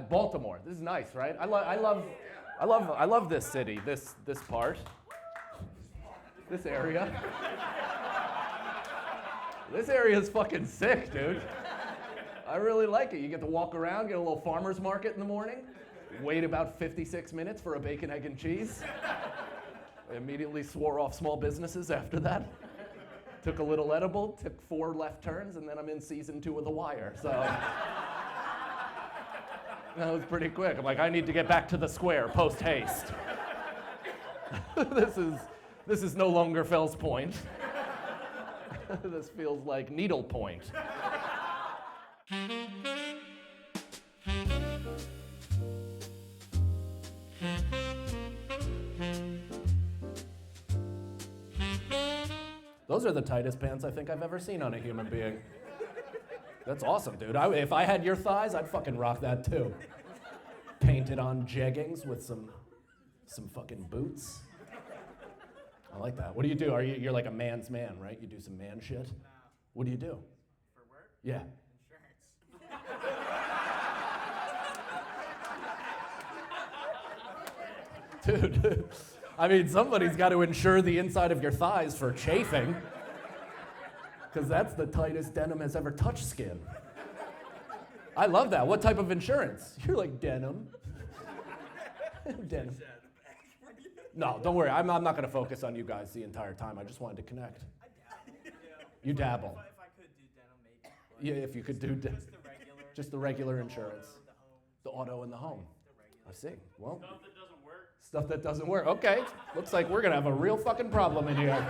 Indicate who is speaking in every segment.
Speaker 1: Baltimore. This is nice, right? I love this city, this part, this area. This area is fucking sick, dude. I really like it. You get to walk around, get a little farmer's market in the morning, wait about 56 minutes for a bacon, egg, and cheese. I immediately swore off small businesses after that. Took a little edible, took 4 left turns, and then I'm in season 2 of The Wire. So that was pretty quick. I'm like, I need to get back to the square post haste. This is no longer Fells Point. This feels like Needle Point. Those are the tightest pants I think I've ever seen on a human being. That's awesome, dude. If I had your thighs, I'd fucking rock that too. Painted on jeggings with some fucking boots. I like that. What do you do? You're like a man's man, right? You do some man shit? No. What do you do?
Speaker 2: For work?
Speaker 1: Yeah.
Speaker 2: Insurance.
Speaker 1: Dude, I mean, somebody's got to insure the inside of your thighs for chafing, because that's the tightest denim has ever touched skin. I love that. What type of insurance? You're like denim. Denim. No, don't worry. I'm not going to focus on you guys the entire time. I just wanted to connect.
Speaker 2: I dabble.
Speaker 1: You dabble.
Speaker 2: If I could do denim, maybe.
Speaker 1: Yeah, if you could do just the regular insurance. The auto and the home. I see. Well.
Speaker 2: Stuff that doesn't work.
Speaker 1: Stuff that doesn't work. Okay. Looks like we're going to have a real fucking problem in here.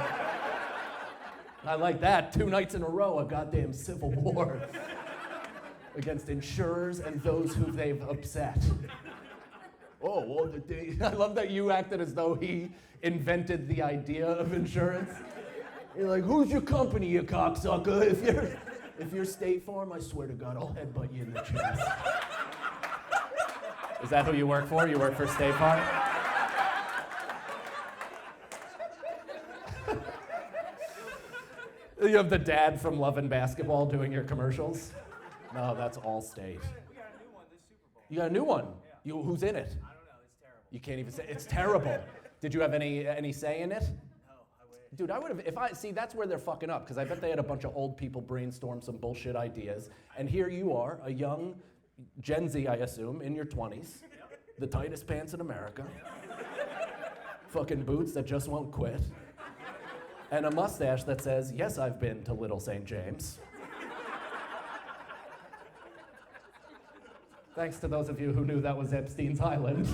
Speaker 1: I like that. 2 nights in a row, a goddamn civil war against insurers and those who they've upset. Oh, well, I love that you acted as though he invented the idea of insurance. You're like, who's your company, you cocksucker? If you're State Farm, I swear to God, I'll headbutt you in the chest. Is that who you work for? You work for State Farm? You have the dad from Love and Basketball doing your commercials? No, that's all State.
Speaker 2: We got a new one this Super Bowl.
Speaker 1: You got a new one?
Speaker 2: Yeah.
Speaker 1: Who's in it?
Speaker 2: I don't know. It's terrible.
Speaker 1: You can't even say it's terrible. Did you have any say in it?
Speaker 2: No, I wish.
Speaker 1: Dude, I would have, see, that's where they're fucking up, because I bet they had a bunch of old people brainstorm some bullshit ideas, and here you are, a young Gen Z, I assume, in your 20s, the tightest pants in America, fucking boots that just won't quit, and a mustache that says, yes, I've been to Little St. James. Thanks to those of you who knew that was Epstein's Island.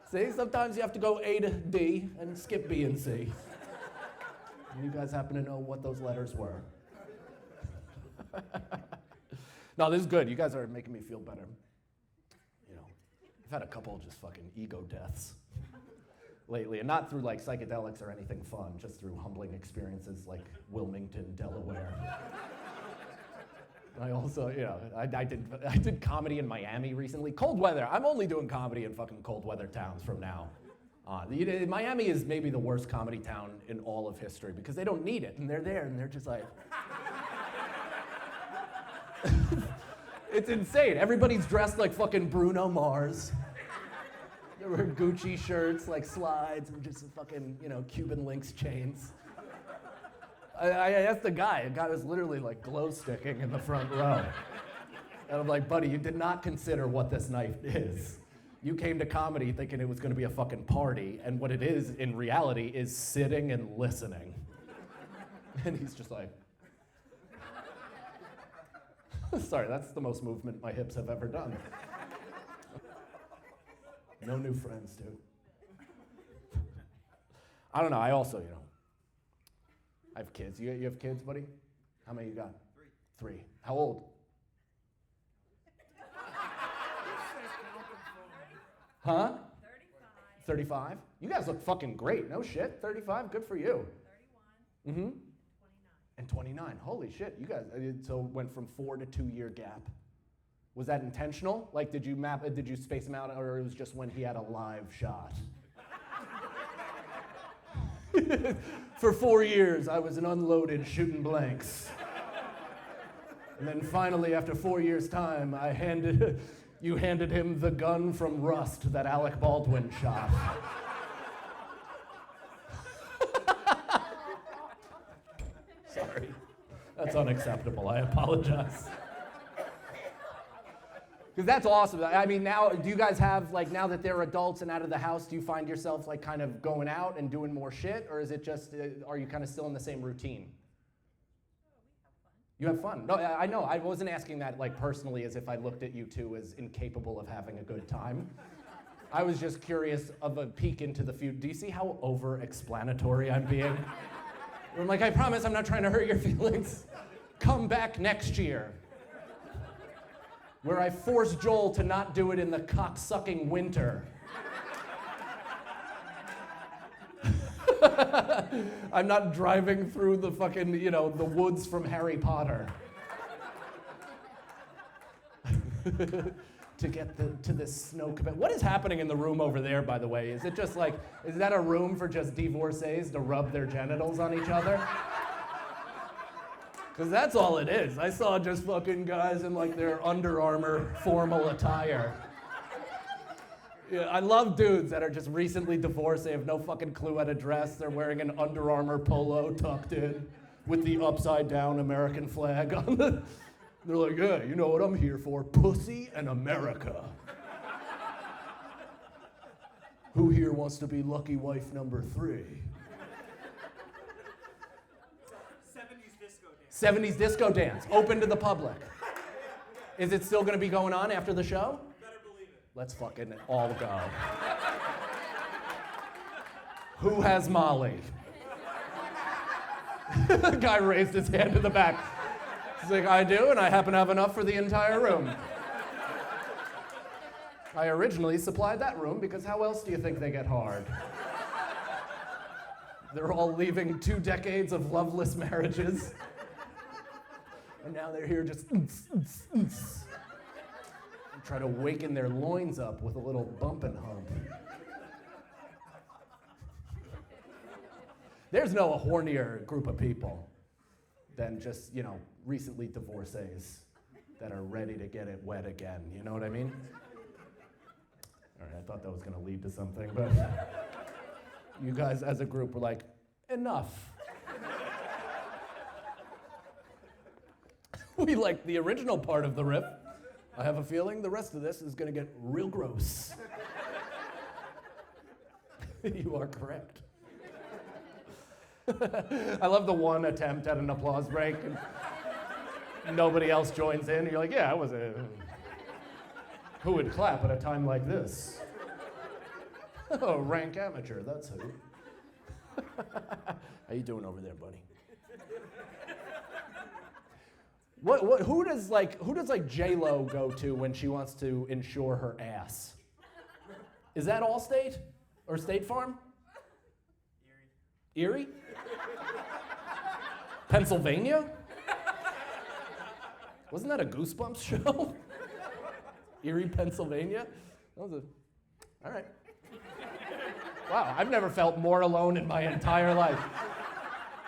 Speaker 1: See, sometimes you have to go A to D and skip B and C. And you guys happen to know what those letters were. No, this is good. You guys are making me feel better. You know, I've had a couple just fucking ego deaths lately, and not through like psychedelics or anything fun, just through humbling experiences like Wilmington, Delaware. I also, you know, I did comedy in Miami recently. Cold weather. I'm only doing comedy in fucking cold weather towns from now on. Miami is maybe the worst comedy town in all of history because they don't need it, and they're there, and they're just like, it's insane. Everybody's dressed like fucking Bruno Mars. They wear Gucci shirts, like slides, and just fucking, you know, Cuban links chains. I asked the guy was literally like glow sticking in the front row. And I'm like, buddy, you did not consider what this night is. You came to comedy thinking it was gonna be a fucking party, and what it is in reality is sitting and listening. And he's just like, sorry, that's the most movement my hips have ever done. No new friends, dude. I don't know, I also, you know, I have kids. You have kids, buddy? How many you got? 3. 3. How old? Huh?
Speaker 3: 35.
Speaker 1: 35? You guys look fucking great. No shit. 35? Good for you.
Speaker 3: 31.
Speaker 1: Mm-hmm.
Speaker 3: 29.
Speaker 1: And 29. Holy shit. You guys, so went from 4 to 2 year gap. Was that intentional? Like, did you space them out, or it was just when he had a live shot? For 4 years, I was an unloaded shooting blanks. And then finally, after 4 years' time, you handed him the gun from Rust that Alec Baldwin shot. Sorry. That's unacceptable. I apologize. Because that's awesome. I mean, now, do you guys have, like, now that they're adults and out of the house, do you find yourself, like, kind of going out and doing more shit? Or is it just, are you kind of still in the same routine? You have fun. No, I know. I wasn't asking that, like, personally as if I looked at you two as incapable of having a good time. I was just curious of a peek into the future. Do you see how over-explanatory I'm being? I'm like, I promise I'm not trying to hurt your feelings. Come back next year. Where I force Joel to not do it in the cock-sucking winter. I'm not driving through the fucking, the woods from Harry Potter. To get to this snow cabin. What is happening in the room over there, by the way? Is it just like, is that a room for just divorcees to rub their genitals on each other? Because that's all it is. I saw just fucking guys in like their Under Armour formal attire. Yeah, I love dudes that are just recently divorced. They have no fucking clue how to dress. They're wearing an Under Armour polo tucked in with the upside down American flag on the... They're like, yeah, you know what I'm here for? Pussy and America. Who here wants to be lucky wife number 3?
Speaker 2: 70s disco dance.
Speaker 1: 70s disco dance, open to the public. Is it still gonna be going on after the show?
Speaker 2: Better believe it.
Speaker 1: Let's fucking all go. Who has Molly? The guy raised his hand in the back. He's like, I do, and I happen to have enough for the entire room. I originally supplied that room because how else do you think they get hard? They're all leaving 2 decades of loveless marriages. And now they're here just and try to waken their loins up with a little bump and hump. There's no hornier group of people than just, recently divorcees that are ready to get it wet again. You know what I mean? All right, I thought that was gonna lead to something, but you guys as a group were like, enough. We liked the original part of the riff. I have a feeling the rest of this is gonna get real gross. You are correct. I love the one attempt at an applause break. And nobody else joins in. You're like, yeah, I was a... Who would clap at a time like this? Oh, rank amateur, that's who. How you doing over there, buddy? Who does J-Lo go to when she wants to insure her ass? Is that Allstate? Or State Farm? Erie? Pennsylvania? Wasn't that a Goosebumps show? Erie, Pennsylvania? All right. Wow, I've never felt more alone in my entire life.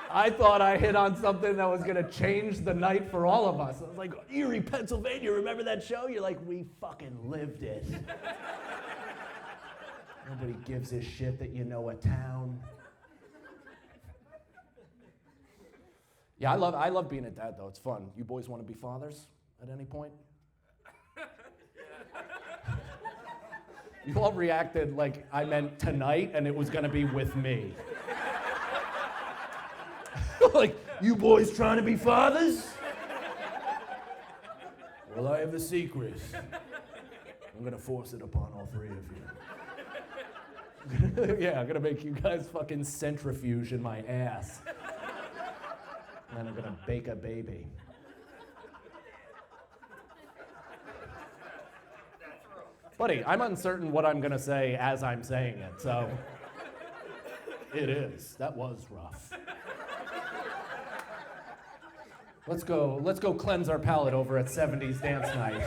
Speaker 1: I thought I hit on something that was gonna change the night for all of us. I was like, Erie, Pennsylvania, remember that show? You're like, we fucking lived it. Nobody gives a shit that you know a town. Yeah, I love being a dad, though. It's fun. You boys want to be fathers at any point? You all reacted like I meant tonight and it was going to be with me. Like, you boys trying to be fathers? Well, I have a secret. I'm going to force it upon all 3 of you. Yeah, I'm going to make you guys fucking centrifuge in my ass. And then I'm gonna bake a baby. Buddy, I'm uncertain what I'm gonna say as I'm saying it, so it is. That was rough. Let's go cleanse our palate over at 70s dance night.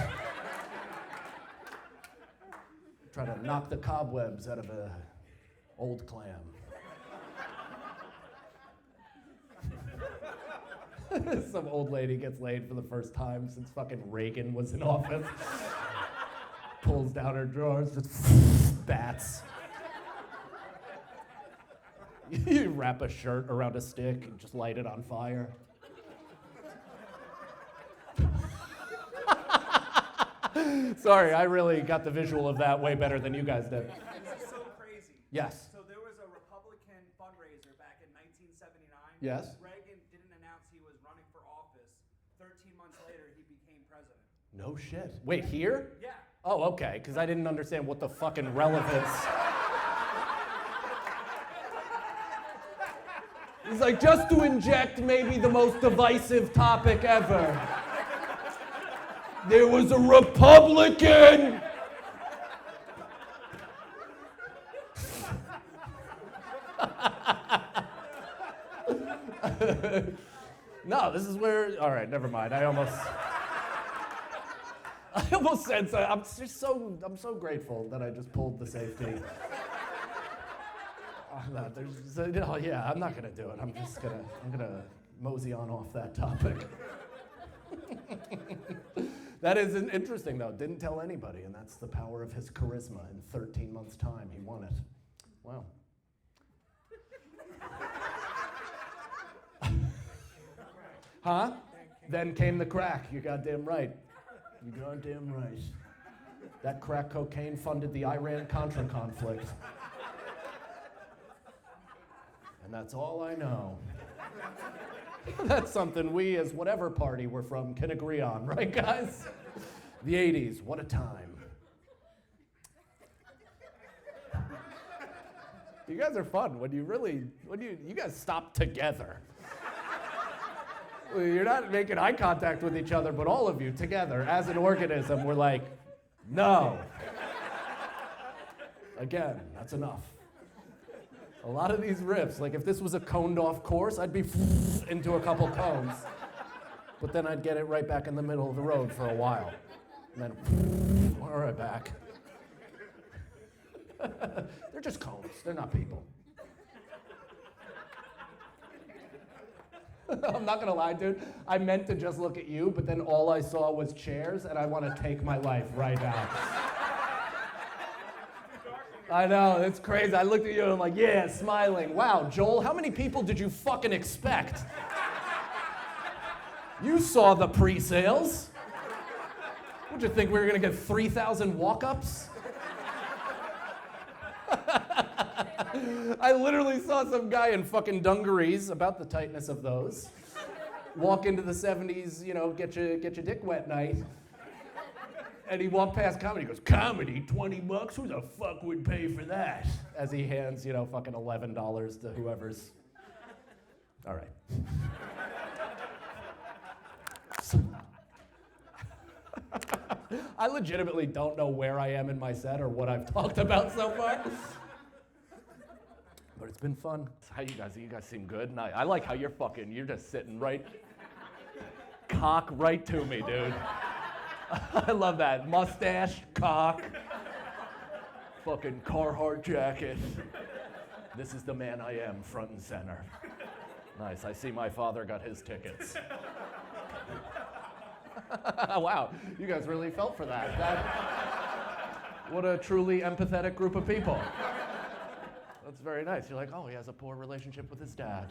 Speaker 1: Try to knock the cobwebs out of a old clam. Some old lady gets laid for the first time since fucking Reagan was in office. Pulls down her drawers, just bats. You wrap a shirt around a stick and just light it on fire. Sorry, I really got the visual of that way better than you guys did.
Speaker 2: This is so crazy.
Speaker 1: Yes.
Speaker 2: So there was a Republican fundraiser back in 1979.
Speaker 1: Yes.
Speaker 2: Reagan didn't announce he was running for office. 13 months later, he became president.
Speaker 1: No shit. Wait, here?
Speaker 2: Yeah.
Speaker 1: Oh, okay, because I didn't understand what the fucking relevance. He's like, just to inject maybe the most divisive topic ever. There was a Republican. No, this is where. All right, never mind. I almost said so. I'm so grateful that I just pulled the safety. Yeah, I'm not gonna do it. I'm gonna mosey on off that topic. That is interesting though. Didn't tell anybody, and that's the power of his charisma. In 13 months' time, he won it. Wow. Huh? Then came the crack. You're goddamn right. You're goddamn right. That crack cocaine funded the Iran-Contra conflict. And that's all I know. That's something we, as whatever party we're from, can agree on, right, guys? The 80s, what a time. You guys are fun when you guys stop together. You're not making eye contact with each other, but all of you together as an organism, we're like, no. Again, that's enough. A lot of these riffs, like if this was a coned off course, I'd be into a couple cones. But then I'd get it right back in the middle of the road for a while. And then all right back. They're just cones, they're not people. I'm not gonna lie, dude. I meant to just look at you, but then all I saw was chairs, and I want to take my life right now. I know, it's crazy. I looked at you and I'm like, yeah, smiling. Wow, Joel, how many people did you fucking expect? You saw the pre-sales. What'd you think, we were gonna get 3,000 walk-ups? I literally saw some guy in fucking dungarees, about the tightness of those, walk into the 70s, get your dick wet night. And he walked past comedy. He goes, comedy, $20? Who the fuck would pay for that? As he hands, fucking $11 to whoever's. All right. I legitimately don't know where I am in my set or what I've talked about so far. But it's been fun. How you guys seem good. And I like how you're just sitting right, cock right to me, dude. I love that. Mustache, cock, fucking Carhartt jacket. This is the man I am, front and center. Nice, I see my father got his tickets. Wow, you guys really felt for that. What a truly empathetic group of people. That's very nice. You're like, oh, he has a poor relationship with his dad.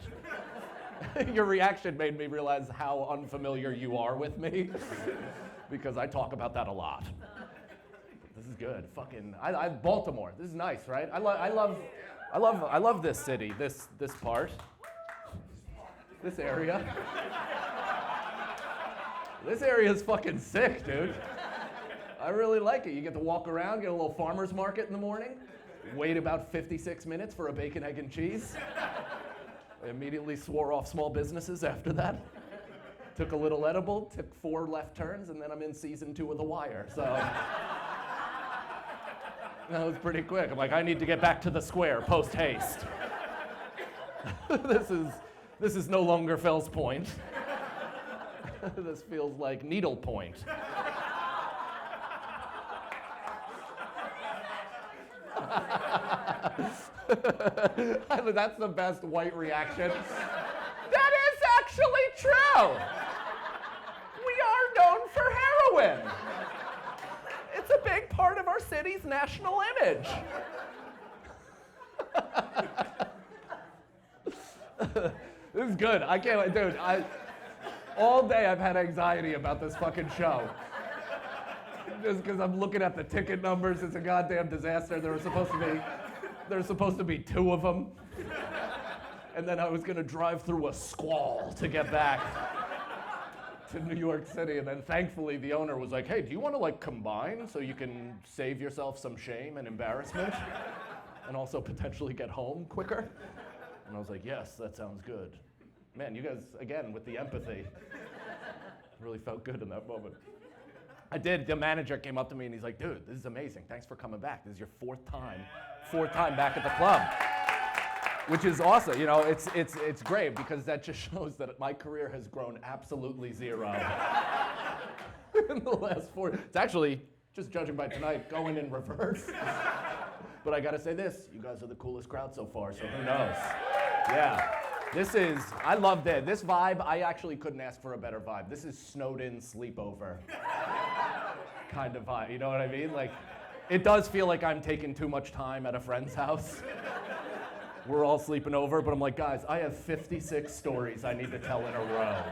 Speaker 1: Your reaction made me realize how unfamiliar you are with me, because I talk about that a lot. This is good. Fucking, Baltimore. This is nice, right? I love this city. This part. This area. This area is fucking sick, dude. I really like it. You get to walk around, get a little farmer's market in the morning, wait about 56 minutes for a bacon, egg, and cheese. I immediately swore off small businesses after that. Took a little edible, took 4 left turns, and then I'm in season 2 of The Wire, so. That was pretty quick. I'm like, I need to get back to the square, post haste. This is no longer Fells Point. This feels like Needle Point. That's the best white reaction. That is actually true. We are known for heroin. It's a big part of our city's national image. This is good. I can't, dude. All day I've had anxiety about this fucking show. Just because I'm looking at the ticket numbers, it's a goddamn disaster. There's supposed to be 2 of them. And then I was gonna drive through a squall to get back to New York City. And then thankfully the owner was like, hey, do you wanna like combine so you can save yourself some shame and embarrassment? And also potentially get home quicker? And I was like, yes, that sounds good. Man, you guys, again, with the empathy, really felt good in that moment. I did. The manager came up to me and he's like, dude, this is amazing. Thanks for coming back. This is your fourth time back at the club. Which is awesome. You know, it's great because that just shows that my career has grown absolutely zero in the last 4. It's actually, just judging by tonight, going in reverse. But I gotta say this, you guys are the coolest crowd so far, so who knows? Yeah. I love that. This vibe, I actually couldn't ask for a better vibe. This is snowed in sleepover kind of vibe, you know what I mean? Like, it does feel like I'm taking too much time at a friend's house. We're all sleeping over, but I'm like, guys, I have 56 stories I need to tell in a row,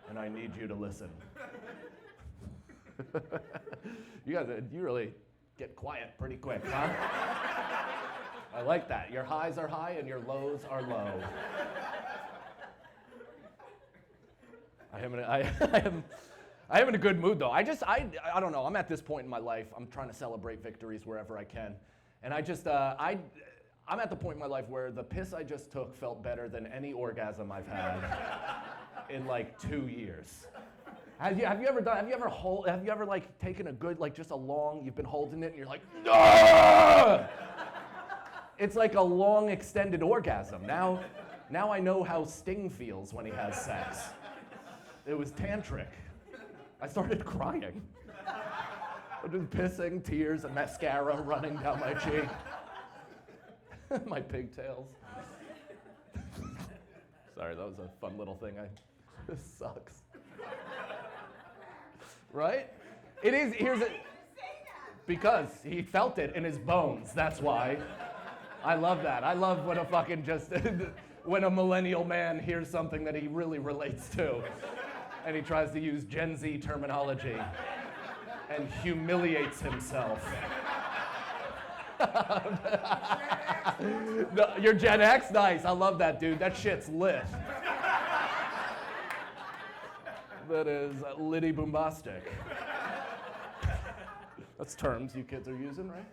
Speaker 1: and I need you to listen. You guys, you really get quiet pretty quick, huh? I like that. Your highs are high and your lows are low. I am in a good mood though. I don't know. I'm at this point in my life. I'm trying to celebrate victories wherever I can, and I'm at the point in my life where the piss I just took felt better than any orgasm I've had in like 2 years. Have you ever like taken a good, like just a long, you've been holding it and you're like, no! It's like a long extended orgasm. Now I know how Sting feels when he has sex. It was tantric. I started crying. I'm just pissing, tears and mascara running down my cheek. My pigtails. Sorry, that was a fun little thing. This sucks. Right? It is, because he felt it in his bones, that's why. I love that. I love when when a millennial man hears something that he really relates to, and he tries to use Gen Z terminology and humiliates himself. No, you're Gen X? Nice, I love that, dude. That shit's lit. That is litty boombastic. That's terms you kids are using, right?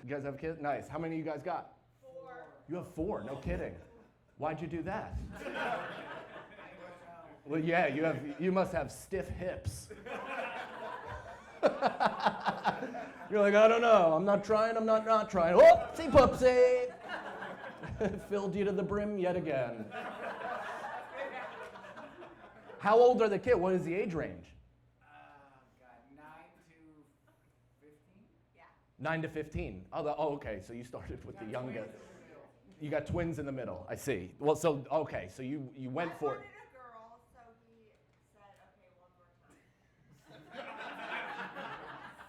Speaker 1: You guys have kids? Nice. How many of you guys got?
Speaker 3: 4.
Speaker 1: You have 4, no kidding. Why'd you do that? Well, yeah, you must have stiff hips. You're like, I don't know, I'm not trying, I'm not trying. Whoopsie poopsie. Filled you to the brim yet again. How old are the kids? What is the age range?
Speaker 2: God, 9 to 15?
Speaker 3: Yeah.
Speaker 1: 9 to 15. Okay, so you started with the youngest. You got twins in the middle, I see. Well, so, okay, so you went for it.
Speaker 3: I wanted a girl, so he said, okay, one more time.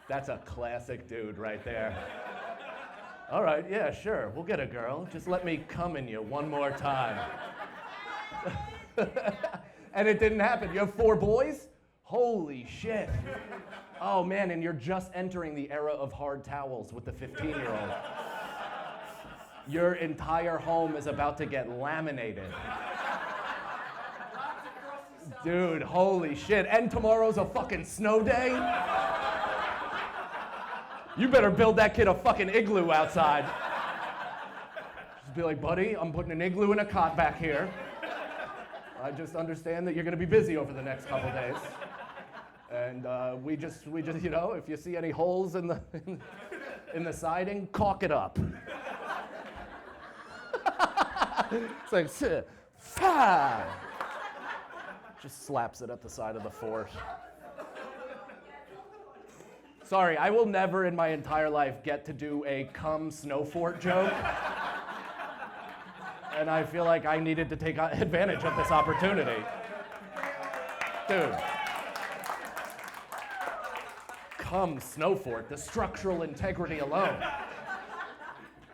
Speaker 1: That's a classic dude right there. All right, yeah, sure, we'll get a girl. Just let me come in you one more time. And it didn't happen. You have 4 boys? Holy shit. Oh man, and you're just entering the era of hard towels with the 15-year-old. Your entire home is about to get laminated. Dude, holy shit. And tomorrow's a fucking snow day? You better build that kid a fucking igloo outside. Just be like, buddy, I'm putting an igloo in a cot back here. I just understand that you're gonna be busy over the next couple days. And we just, you know, if you see any holes in the siding, caulk it up. It's like, fa! Just slaps it at the side of the fort. Sorry, I will never in my entire life get to do a cum snow fort joke. And I feel like I needed to take advantage of this opportunity. Dude. Come, Snowfort, the structural integrity alone.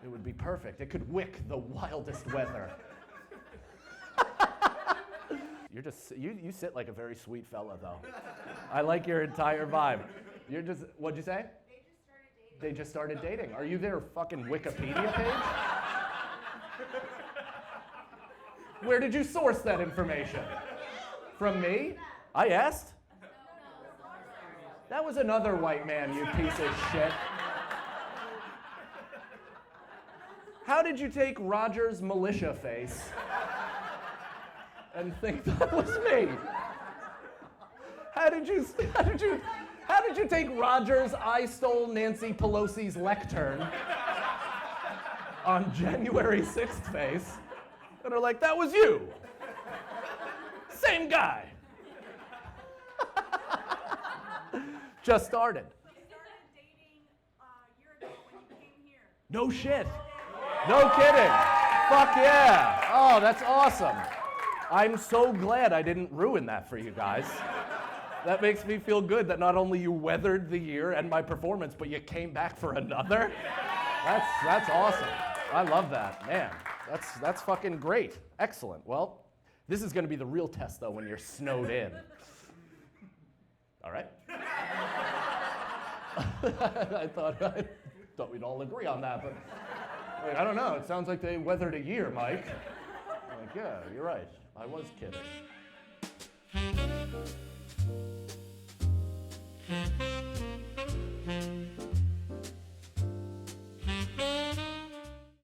Speaker 1: It would be perfect. It could wick the wildest weather. You sit like a very sweet fella, though. I like your entire vibe. What'd you say? They just started dating. Are you their fucking Wikipedia page? Where did you source that information? From me? I asked? That was another white man, you piece of shit. How did you take Roger's militia face and think that was me? How did you take Roger's I stole Nancy Pelosi's lectern on January 6th face and are like, that was you? Same guy. Just started.
Speaker 3: We started dating a year ago when you came here.
Speaker 1: No shit. No kidding. Fuck yeah. Oh, that's awesome. I'm so glad I didn't ruin that for you guys. That makes me feel good that not only you weathered the year and my performance, but you came back for another. That's awesome. I love that, man. That's fucking great. Excellent. Well, this is going to be the real test, though, when you're snowed in. All right. I thought we'd all agree on that, but I don't know. It sounds like they weathered a year, Mike. Like, yeah, you're right. I was kidding.